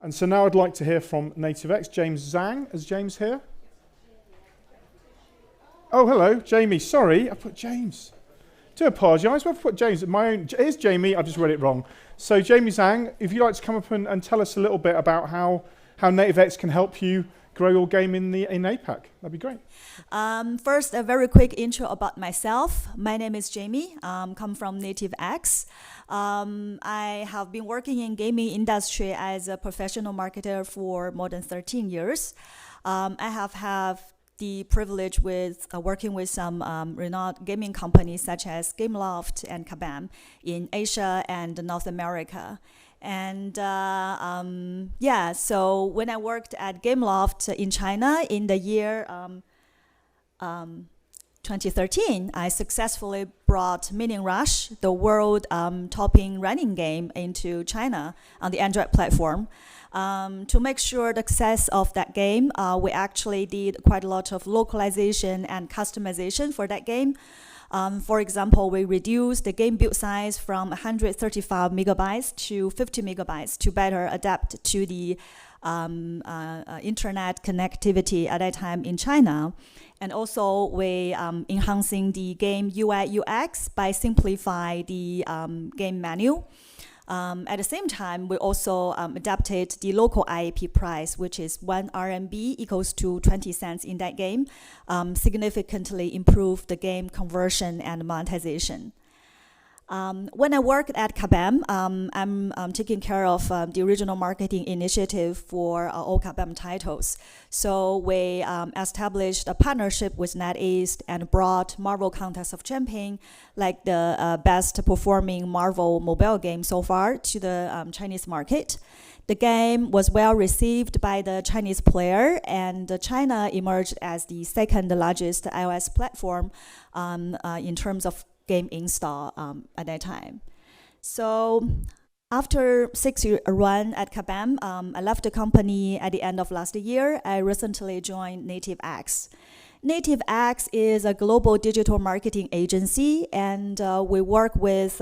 And so now I'd like to hear from Nativex, James Zhang. Is James here? Oh, hello, Jamie. Sorry, I put James. Do apologise. I've put James. My own. Here's Jamie. I've just read it wrong. So Jamie Zhang, if you'd like to come up and tell us a little bit about how Nativex can help you grow your game in APAC, that'd be great. First, a very quick intro about myself. My name is Jamie. Come from Nativex. I have been working in gaming industry as a professional marketer for more than 13 years. I have the privilege with working with some renowned gaming companies such as Gameloft and Kabam in Asia and North America. And so when I worked at Gameloft in China in the year 2013, I successfully brought Minion Rush, the world topping running game, into China on the Android platform. To make sure the success of that game, we actually did quite a lot of localization and customization for that game. For example, we reduced the game build size from 135 megabytes to 50 megabytes to better adapt to the internet connectivity at that time in China. And also, we enhancing the game UI UX by simplify the game menu. At the same time, we also adapted the local IAP price, which is 1 RMB equals to 20 cents in that game, significantly improved the game conversion and monetization. When I worked at Kabam, I'm taking care of the original marketing initiative for all Kabam titles. So we established a partnership with NetEase and brought Marvel Contest of Champion, like the best performing Marvel mobile game so far, to the Chinese market. The game was well received by the Chinese player, and China emerged as the second largest iOS platform in terms of game install at that time. So after 6-year run at Kabam, I left the company at the end of last year. I recently joined Nativex. Nativex is a global digital marketing agency, and we work with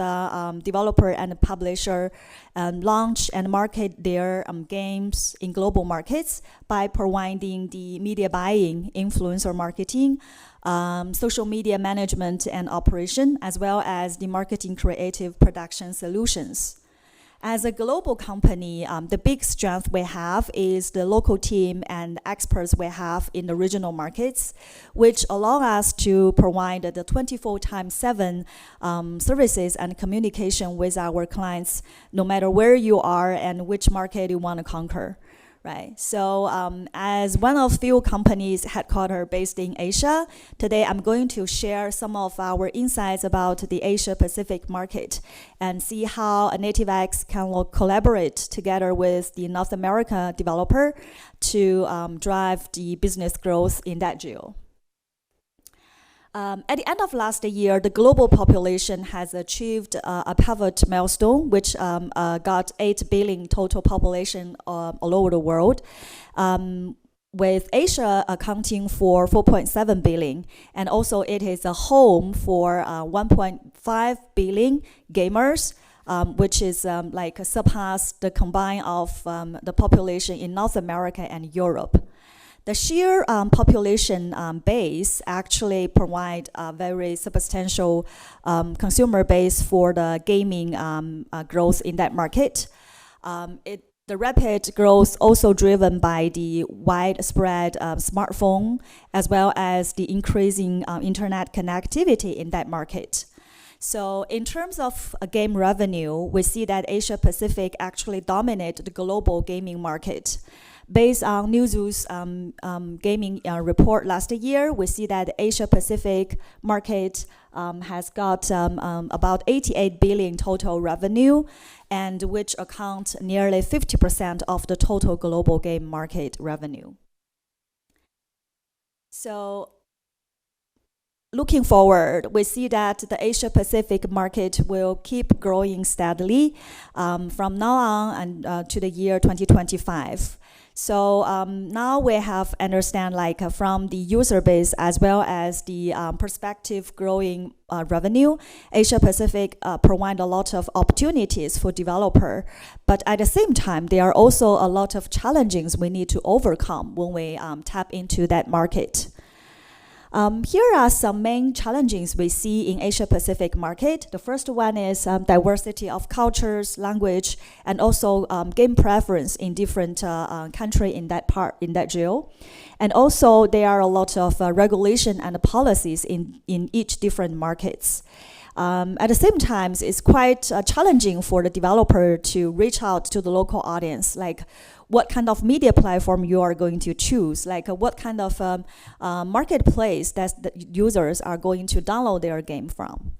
developer and publisher and launch and market their games in global markets by providing the media buying, influencer marketing, social media management and operation, as well as the marketing creative production solutions. As a global company, the big strength we have is the local team and experts we have in the regional markets, which allow us to provide the 24/7 services and communication with our clients, no matter where you are and which market you want to conquer. Right. So as one of few companies headquartered based in Asia, today I'm going to share some of our insights about the Asia Pacific market and see how Nativex can collaborate together with the North America developer to drive the business growth in that geo. At the end of last year, the global population has achieved a pivot milestone, which got 8 billion total population all over the world, with Asia accounting for 4.7 billion. And also it is a home for 1.5 billion gamers, which is surpassed the combine of the population in North America and Europe. The sheer population base actually provide a very substantial consumer base for the gaming growth in that market. The rapid growth also driven by the widespread smartphone as well as the increasing internet connectivity in that market. So in terms of game revenue, we see that Asia Pacific actually dominated the global gaming market. Based on Newzoo's gaming report last year, we see that the Asia Pacific market has got about 88 billion total revenue, and which accounts nearly 50% of the total global game market revenue. So looking forward, we see that the Asia Pacific market will keep growing steadily from now on and to the year 2025. So now we have understand from the user base as well as the perspective growing revenue, Asia Pacific provide a lot of opportunities for developer. But at the same time, there are also a lot of challenges we need to overcome when we tap into that market. Here are some main challenges we see in Asia Pacific market. The first one is diversity of cultures, language, and also game preference in different country in that geo. And also there are a lot of regulation and policies in each different markets. At the same time, it's quite challenging for the developer to reach out to the local audience, like what kind of media platform you are going to choose, like what kind of marketplace that the users are going to download their game from.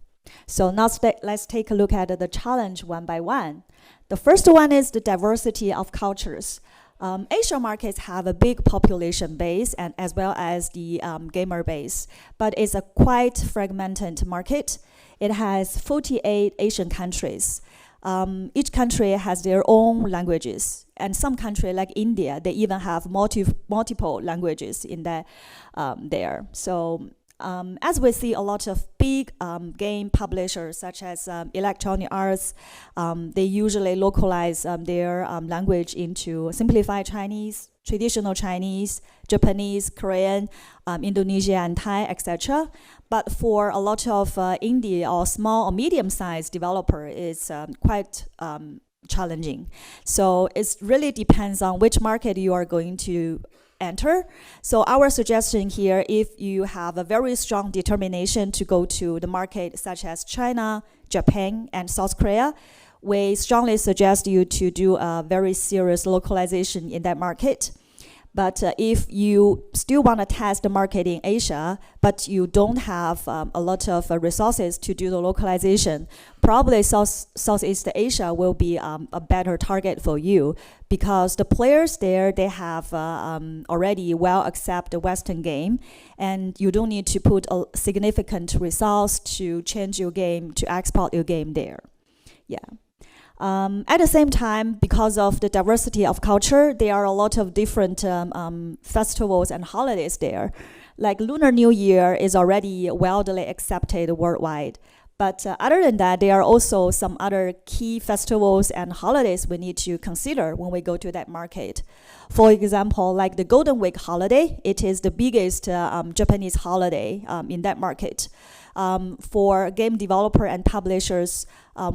So now let's take a look at the challenge one by one. The first one is the diversity of cultures. Asia markets have a big population base and as well as the gamer base, but it's a quite fragmented market. It has 48 Asian countries. Each country has their own languages, and some countries like India, they even have multiple languages in there. So as we see a lot of big game publishers such as Electronic Arts, they usually localize their language into simplified Chinese, traditional Chinese, Japanese, Korean, Indonesia and Thai, etc. But for a lot of indie or small or medium-sized developer, it's quite challenging. So it really depends on which market you are going to enter. So our suggestion here, if you have a very strong determination to go to the market such as China, Japan, and South Korea, we strongly suggest you to do a very serious localization in that market. But if you still want to test the market in Asia, but you don't have a lot of resources to do the localization, probably Southeast Asia will be a better target for you, because the players there, they have already well accept the Western game, and you don't need to put a significant resource to change your game, to export your game there. Yeah. At the same time, because of the diversity of culture, there are a lot of different festivals and holidays there. Like Lunar New Year is already widely accepted worldwide. But other than that, there are also some other key festivals and holidays we need to consider when we go to that market. For example, like the Golden Week holiday, it is the biggest Japanese holiday in that market. For game developer and publishers,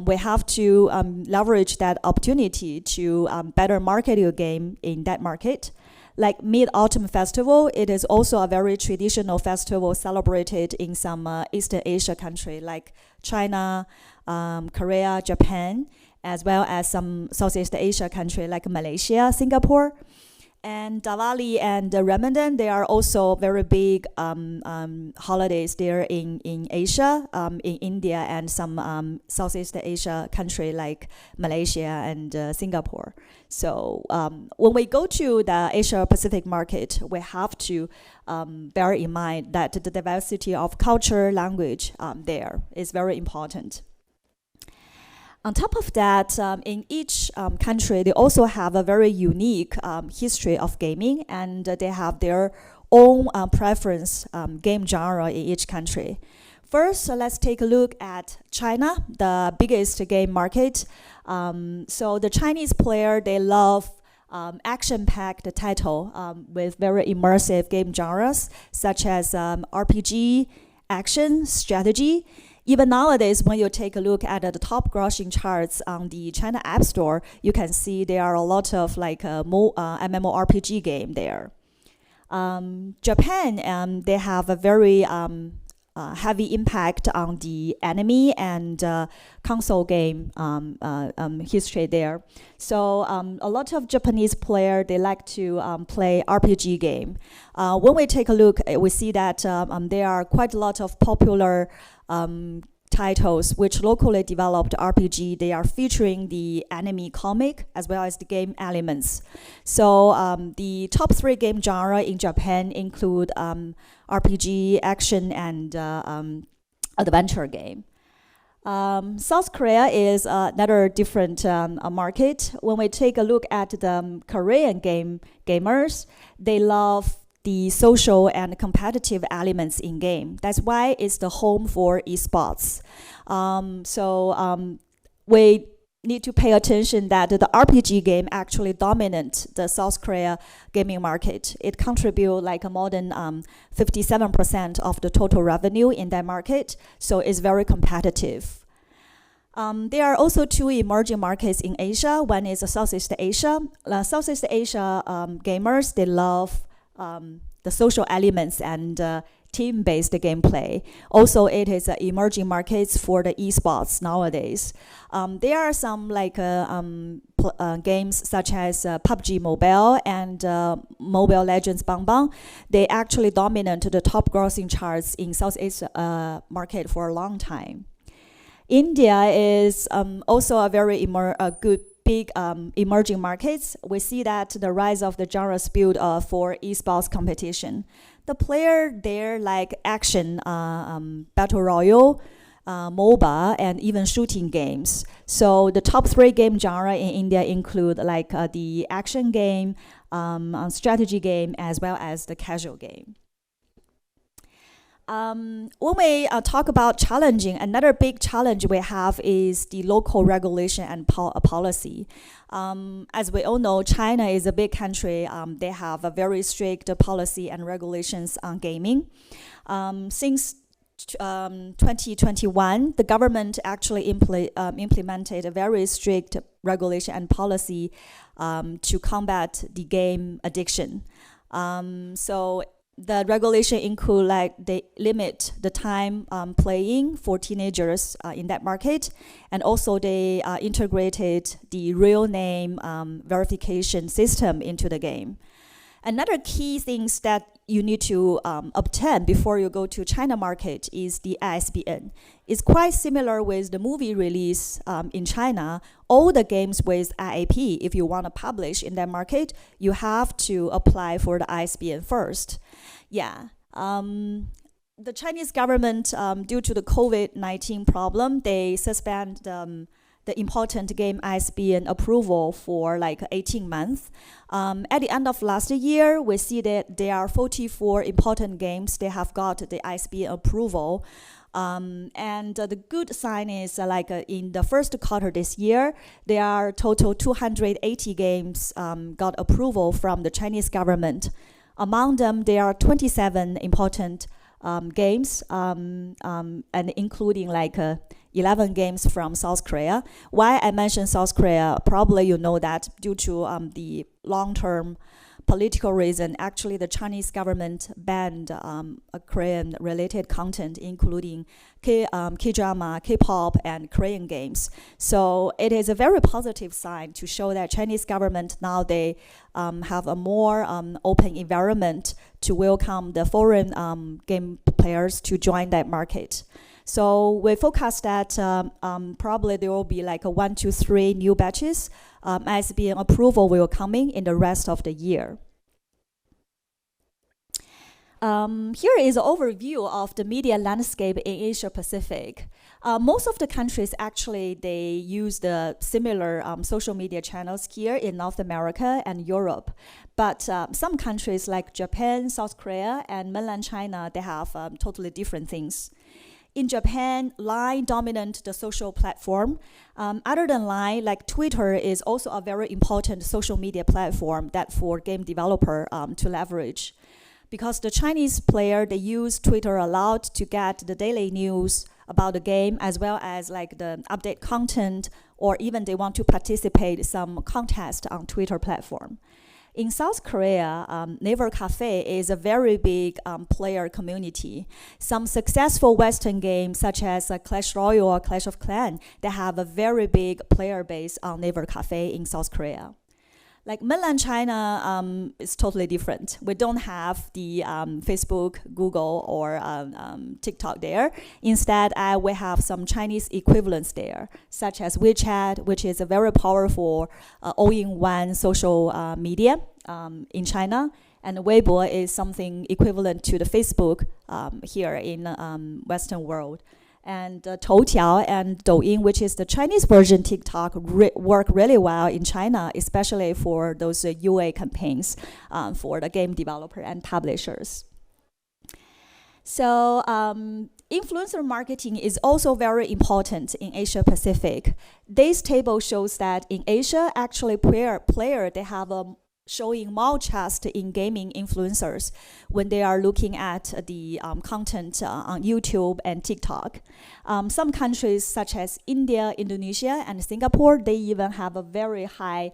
we have to leverage that opportunity to better market your game in that market. Like Mid-Autumn Festival, it is also a very traditional festival celebrated in some Eastern Asia country like China, Korea, Japan, as well as some Southeast Asia country like Malaysia, Singapore. And Diwali and Ramadan, they are also very big holidays there in Asia, in India and some Southeast Asia country like Malaysia and Singapore. So when we go to the Asia Pacific market, we have to bear in mind that the diversity of culture, language there is very important. On top of that, in each country, they also have a very unique history of gaming, and they have their own preference game genre in each country. First, let's take a look at China, the biggest game market. So the Chinese player, they love action-packed title with very immersive game genres, such as RPG, action, strategy. Even nowadays, when you take a look at the top grossing charts on the China App Store, you can see there are a lot of like MMORPG game there. Japan, they have a very heavy impact on the anime and console game history there. So a lot of Japanese players, they like to play RPG game. When we take a look, we see that there are quite a lot of popular titles which locally developed RPG. They are featuring the anime comic as well as the game elements. So the top 3 game genre in Japan include RPG, action, and adventure game. South Korea is another different market. When we take a look at the Korean gamers, they love the social and competitive elements in game. That's why it's the home for esports. We need to pay attention that the RPG game actually dominate the South Korea gaming market. It contribute like more than 57% of the total revenue in that market, so it's very competitive. There are also 2 emerging markets in Asia. One is Southeast Asia. Southeast Asia gamers, they love the social elements and team-based gameplay. Also, it is emerging markets for the esports nowadays. There are some like games such as PUBG Mobile and Mobile Legends Bang Bang. They actually dominate the top grossing charts in Southeast market for a long time. India is also a very good big emerging markets. We see that the rise of the genres built for esports competition. The player there like action, battle royale, MOBA, and even shooting games. So the top 3 game genre in India include like the action game, strategy game, as well as the casual game. When we talk about challenging, another big challenge we have is the local regulation and policy. As we all know, China is a big country. They have a very strict policy and regulations on gaming. Since 2021, the government actually implemented a very strict regulation and policy to combat the game addiction. So the regulation include like they limit the time playing for teenagers in that market, and also they integrated the real name verification system into the game. Another key things that you need to obtain before you go to China market is the ISBN. It's quite similar with the movie release in China. All the games with IAP, if you want to publish in that market, you have to apply for the ISBN first. Yeah. The Chinese government, due to the COVID-19 problem, they suspend the important game ISBN approval for like 18 months. At the end of last year, we see that there are 44 important games they have got the ISBN approval. And the good sign is in the first quarter this year, there are total 280 games got approval from the Chinese government. Among them, there are 27 important games, and including 11 games from South Korea. Why I mention South Korea? Probably you know that due to the long-term political reason, actually the Chinese government banned Korean-related content, including K-drama, K-pop, and Korean games. So it is a very positive sign to show that Chinese government now they have a more open environment to welcome the foreign game players to join that market. So we forecast that probably there will be 1 to 3 new batches as being approval will coming in the rest of the year. Here is an overview of the media landscape in Asia Pacific. Most of the countries actually they use the similar social media channels here in North America and Europe. But some countries like Japan, South Korea, and mainland China, they have totally different things. In Japan, Line dominant the social platform. Other than Line, Twitter is also a very important social media platform that for game developer to leverage. Because the Chinese player, they use Twitter a lot to get the daily news about the game as well as the update content, or even they want to participate in some contest on Twitter platform. In South Korea, Naver Cafe is a very big player community. Some successful Western games such as Clash Royale or Clash of Clans, they have a very big player base on Naver Cafe in South Korea. Like mainland China is totally different. We don't have the Facebook, Google, or TikTok there. Instead, we have some Chinese equivalents there, such as WeChat, which is a very powerful all-in-one social media in China. And Weibo is something equivalent to the Facebook here in Western world. And Toutiao and Douyin, which is the Chinese version TikTok, work really well in China, especially for those UA campaigns for the game developer and publishers. So influencer marketing is also very important in Asia Pacific. This table shows that in Asia, actually player they have a showing more trust in gaming influencers when they are looking at the content on YouTube and TikTok. Some countries such as India, Indonesia, and Singapore, they even have a very high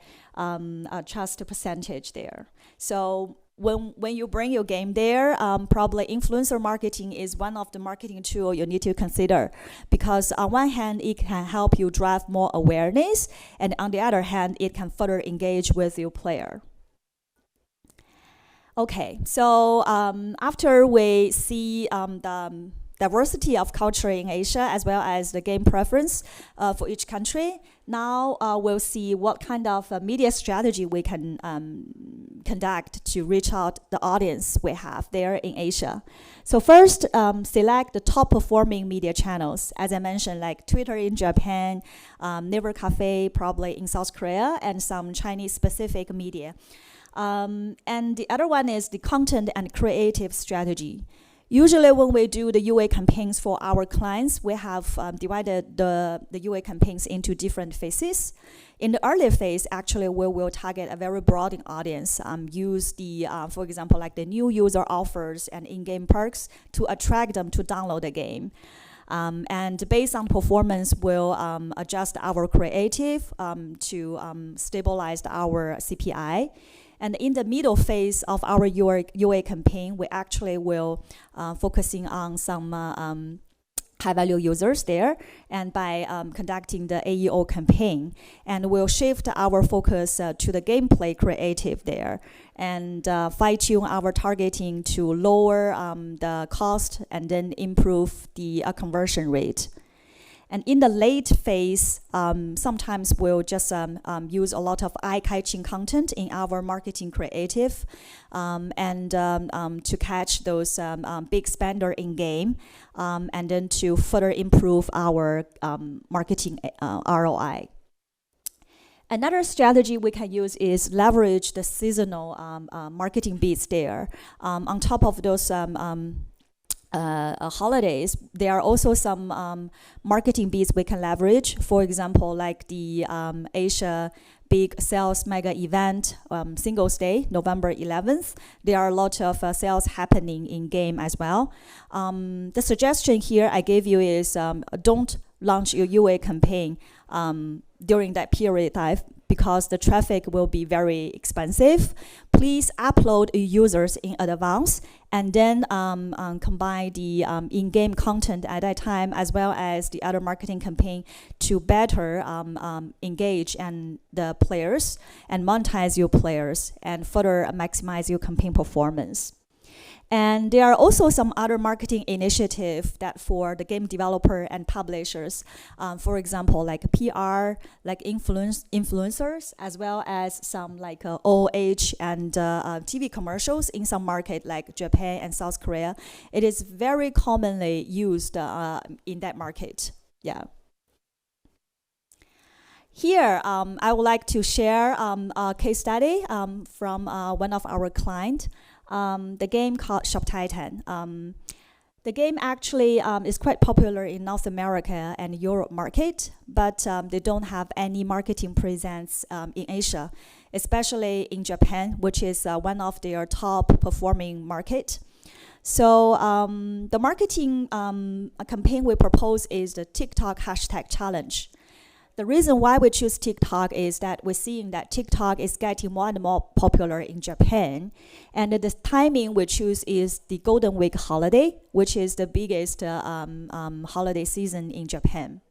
trust percentage there. So when you bring your game there, probably influencer marketing is one of the marketing tools you need to consider, because on one hand, it can help you drive more awareness, and on the other hand, it can further engage with your player. Okay, so after we see the diversity of culture in Asia as well as the game preference for each country, now we'll see what kind of media strategy we can conduct to reach out the audience we have there in Asia. So first, select the top performing media channels. As I mentioned, like Twitter in Japan, Naver Cafe probably in South Korea, and some Chinese specific media. And the other one is the content and creative strategy. Usually when we do the UA campaigns for our clients, we have divided the UA campaigns into different phases. In the early phase, actually, we will target a very broad audience, use the, for example, like the new user offers and in-game perks to attract them to download the game. And based on performance, we'll adjust our creative to stabilize our CPI. And in the middle phase of our UA campaign, we actually will focusing on some high-value users there, and by conducting the AEO campaign, and we'll shift our focus to the gameplay creative there, and fine-tune our targeting to lower the cost and then improve the conversion rate. And in the late phase, sometimes we'll just use a lot of eye-catching content in our marketing creative and to catch those big spender in-game and then to further improve our marketing ROI. Another strategy we can use is leverage the seasonal marketing beats there. On top of those holidays, there are also some marketing beats we can leverage. For example, like the Asia big sales mega event, Singles Day, November 11th. There are a lot of sales happening in game as well. The suggestion here I gave you is don't launch your UA campaign during that period of time, because the traffic will be very expensive. Please upload your users in advance and then combine the in-game content at that time as well as the other marketing campaign to better engage and the players and monetize your players and further maximize your campaign performance. And there are also some other marketing initiatives that for the game developer and publishers, for example, like PR, like influencers, as well as some like OH and TV commercials in some market like Japan and South Korea. It is very commonly used in that market. Yeah. Here, I would like to share a case study from one of our clients. The game called Shop Titan. The game actually is quite popular in North America and Europe market, but they don't have any marketing presence in Asia, especially in Japan, which is one of their top performing market. So the marketing campaign we propose is the TikTok hashtag challenge. The reason why we choose TikTok is that we're seeing that TikTok is getting more and more popular in Japan. And the timing we choose is the Golden Week holiday, which is the biggest holiday season in Japan.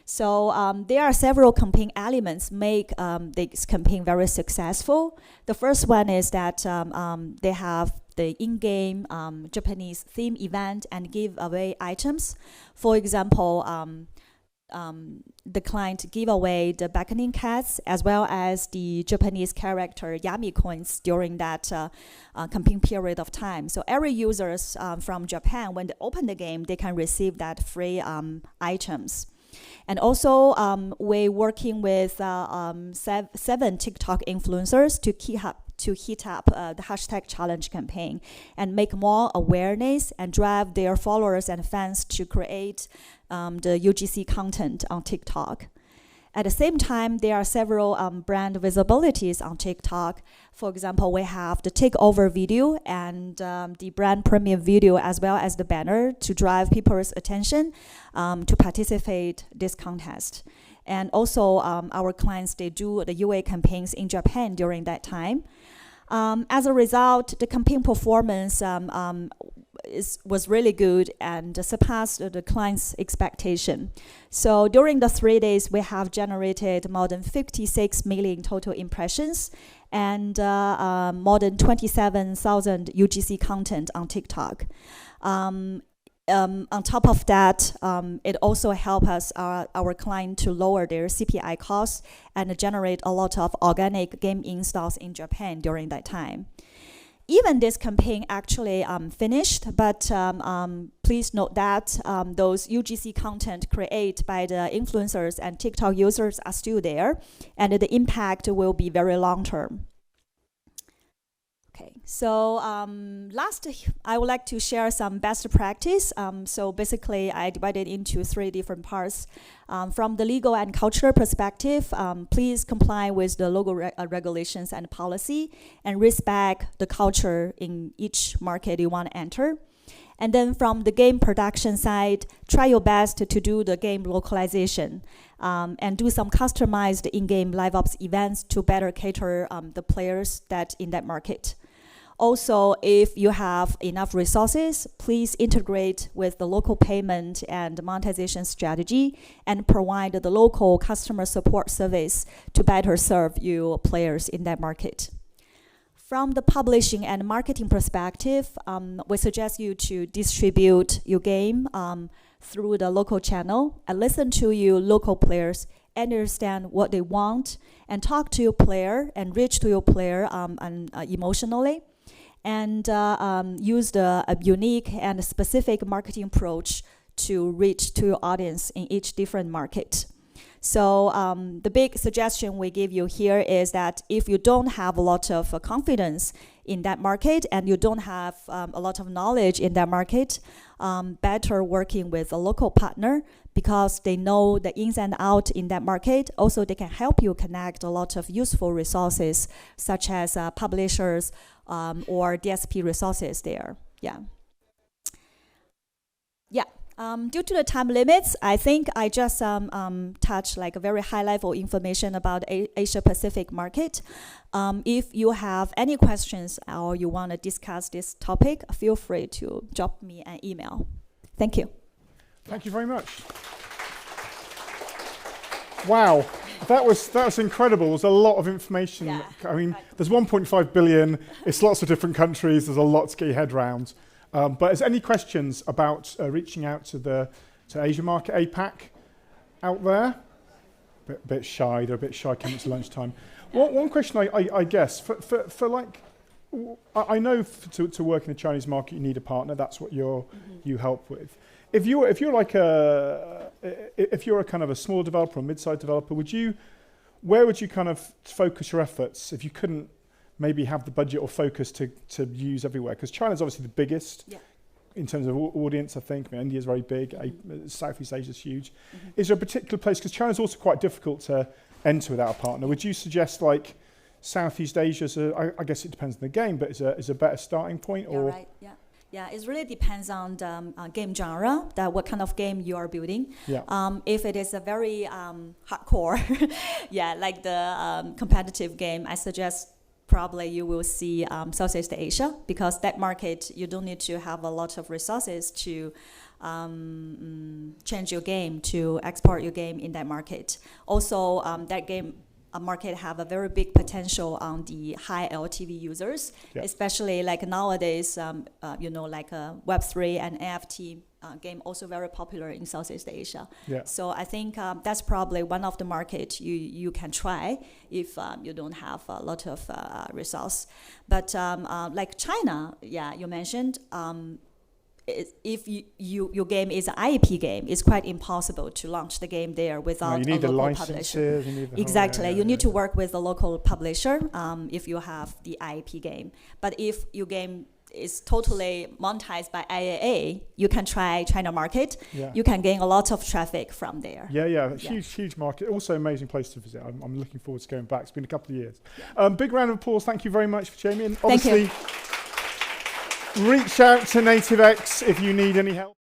So there are several campaign elements make this campaign very successful. The first one is that they have the in-game Japanese theme event and give away items. For example, the client give away the beckoning cats as well as the Japanese character Yami coins during that campaign period of time. So every users from Japan, when they open the game, they can receive that free items. And also, we're working with 7 TikTok influencers to heat up the hashtag challenge campaign and make more awareness and drive their followers and fans to create the UGC content on TikTok. At the same time, there are several brand visibilities on TikTok. For example, we have the takeover video and the brand premiere video as well as the banner to drive people's attention to participate this contest. And also our clients, they do the UA campaigns in Japan during that time. As a result, the campaign performance was really good and surpassed the client's expectation. So during the 3 days, we have generated more than 56 million total impressions and more than 27,000 UGC content on TikTok. On top of that, it also helps us, our client, to lower their CPI costs and generate a lot of organic game installs in Japan during that time. Even this campaign actually finished, but please note that those UGC content created by the influencers and TikTok users are still there, and the impact will be very long term. Okay, so last, I would like to share some best practice. So basically, I divided into 3 different parts. From the legal and cultural perspective, please comply with the local regulations and policy and respect the culture in each market you want to enter. And then from the game production side, try your best to do the game localization and do some customized in-game live ops events to better cater the players that in that market. Also, if you have enough resources, please integrate with the local payment and monetization strategy and provide the local customer support service to better serve your players in that market. From the publishing and marketing perspective, we suggest you to distribute your game through the local channel and listen to your local players, understand what they want, and talk to your player and reach to your player emotionally. And use a unique and specific marketing approach to reach to your audience in each different market. So the big suggestion we give you here is that if you don't have a lot of confidence in that market and you don't have a lot of knowledge in that market, better working with a local partner because they know the ins and outs in that market. Also, they can help you connect a lot of useful resources such as publishers, or DSP resources there. Due to the time limits, I think I just touched like a very high level information about Asia Pacific market. If you have any questions or you want to discuss this topic, feel free to drop me an email. Thank you. Thank you very much. Wow. That was incredible. There's a lot of information. Yeah. I mean, there's 1.5 billion. It's lots of different countries. There's a lot to get your head around. But is any questions about reaching out to Asia market, APAC, out there? Bit shy. They're a bit shy coming to lunchtime. One question, I guess, for like, I know to work in the Chinese market, you need a partner. That's what you help with. If you're a kind of a small developer or mid-sized developer, where would you kind of focus your efforts if you couldn't maybe have the budget or focus to use everywhere? Because China's obviously the biggest in terms of audience, I think. I mean, India's very big. Southeast Asia's huge. Is there a particular place? Because China's also quite difficult to enter without a partner. Would you suggest like Southeast Asia? I guess it depends on the game, but is a better starting point? Yeah, right. Yeah. Yeah, it really depends on the game genre, what kind of game you are building. Yeah. If it is a very hardcore, like the competitive game, I suggest probably you will see Southeast Asia, because that market, you don't need to have a lot of resources to change your game, to export your game in that market. Also, that game market have a very big potential on the high LTV users, especially like nowadays, like Web3 and NFT game also very popular in Southeast Asia. So I think that's probably one of the market you can try if you don't have a lot of resource. But like China, you mentioned, if your game is an IP game, it's quite impossible to launch the game there without you need a local the publisher. You need the Exactly, you need to work with a local publisher if you have the IP game. But if your game is totally monetized by IAA, you can try China market. You can gain a lot of traffic from there. Huge market. Also amazing place to visit. I'm looking forward to going back. It's been a couple of years. Big round of applause. Thank you very much, Jamie. And obviously, reach out to Nativex if you need any help.